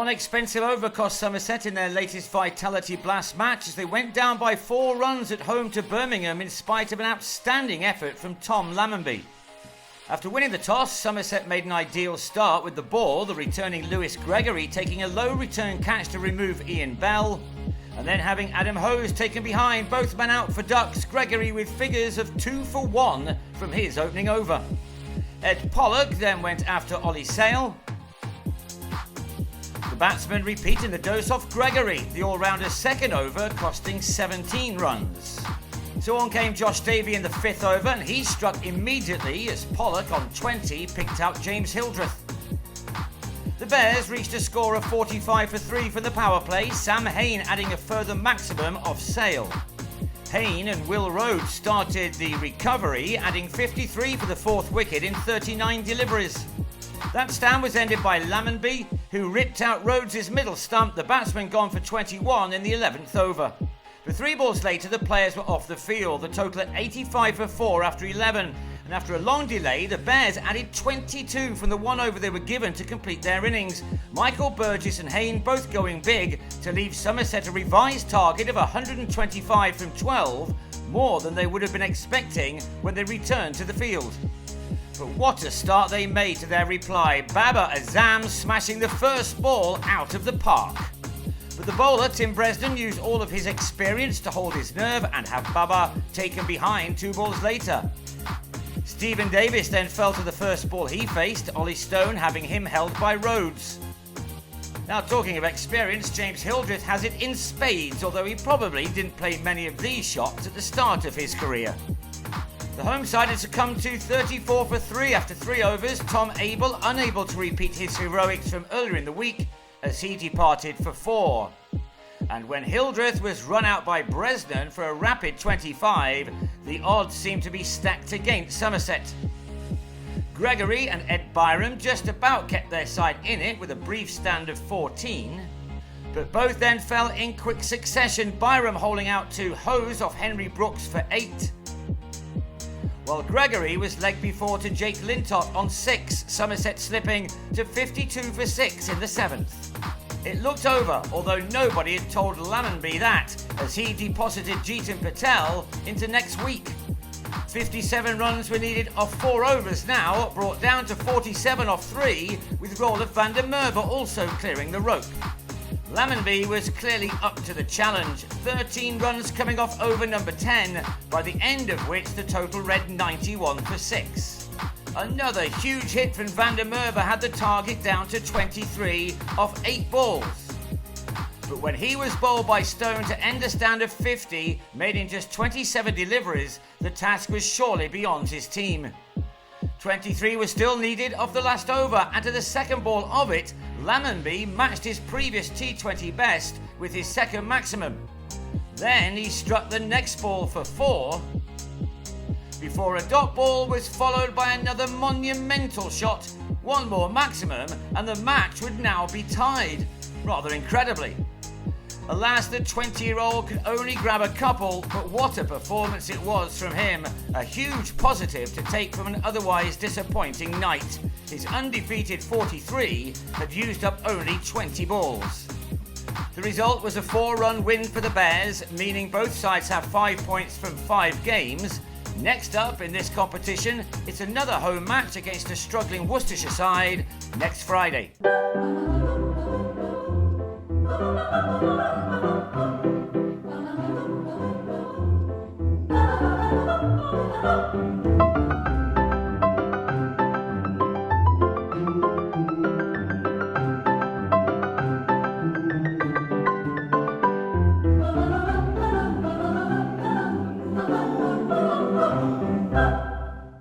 One expensive over cost Somerset in their latest Vitality Blast match as they went down by 4 runs at home to Birmingham in spite of an outstanding effort from Tom Lammonby. After winning the toss, Somerset made an ideal start with the ball, the returning Lewis Gregory taking a low return catch to remove Ian Bell, and then having Adam Hose taken behind, both men out for ducks, Gregory with figures of 2 for 1 from his opening over. Ed Pollock then went after Ollie Sale. The batsman repeating the dose off Gregory, the all-rounder's second over, costing 17 runs. So on came Josh Davey in the 5th over, and he struck immediately as Pollock on 20 picked out James Hildreth. The Bears reached a score of 45 for 3 from the power play, Sam Hain adding a further maximum of Sale. Hain and Will Rhodes started the recovery, adding 53 for the 4th wicket in 39 deliveries. That stand was ended by Lammonby, who ripped out Rhodes' middle stump, the batsman gone for 21 in the 11th over. But 3 balls later, the players were off the field, the total at 85 for 4 after 11. And after a long delay, the Bears added 22 from the 1 over they were given to complete their innings. Michael Burgess and Hain both going big to leave Somerset a revised target of 125 from 12, more than they would have been expecting when they returned to the field. But what a start they made to their reply, Babar Azam smashing the first ball out of the park. But the bowler, Tim Bresnan, used all of his experience to hold his nerve and have Babar taken behind 2 balls later. Stephen Davis then fell to the first ball he faced, Ollie Stone having him held by Rhodes. Now talking of experience, James Hildreth has it in spades, although he probably didn't play many of these shots at the start of his career. The home side had succumbed to 34 for 3 after 3 overs, Tom Abel unable to repeat his heroics from earlier in the week as he departed for 4. And when Hildreth was run out by Bresnan for a rapid 25, the odds seemed to be stacked against Somerset. Gregory and Ed Byram just about kept their side in it with a brief stand of 14, but both then fell in quick succession, Byram holding out to Hose off Henry Brooks for 8. While Gregory was legged before to Jake Lintott on 6, Somerset slipping to 52 for 6 in the 7th. It looked over, although nobody had told Lammonby that, as he deposited Jeetan Patel into next week. 57 runs were needed off 4 overs now, brought down to 47 off 3, with Roland van der Merwe also clearing the rope. Lammonby was clearly up to the challenge, 13 runs coming off over number 10, by the end of which the total read 91 for 6. Another huge hit from van der Merwe had the target down to 23 off 8 balls. But when he was bowled by Stone to end a stand of 50, made in just 27 deliveries, the task was surely beyond his team. 23 was still needed off the last over, and to the second ball of it, Lammonby matched his previous T20 best with his second maximum. Then he struck the next ball for 4, before a dot ball was followed by another monumental shot, 1 more maximum, and the match would now be tied, rather incredibly. Alas, the 20-year-old could only grab a couple, but what a performance it was from him. A huge positive to take from an otherwise disappointing night. His undefeated 43 had used up only 20 balls. The result was a 4-run win for the Bears, meaning both sides have 5 points from 5 games. Next up in this competition, it's another home match against a struggling Worcestershire side next Friday.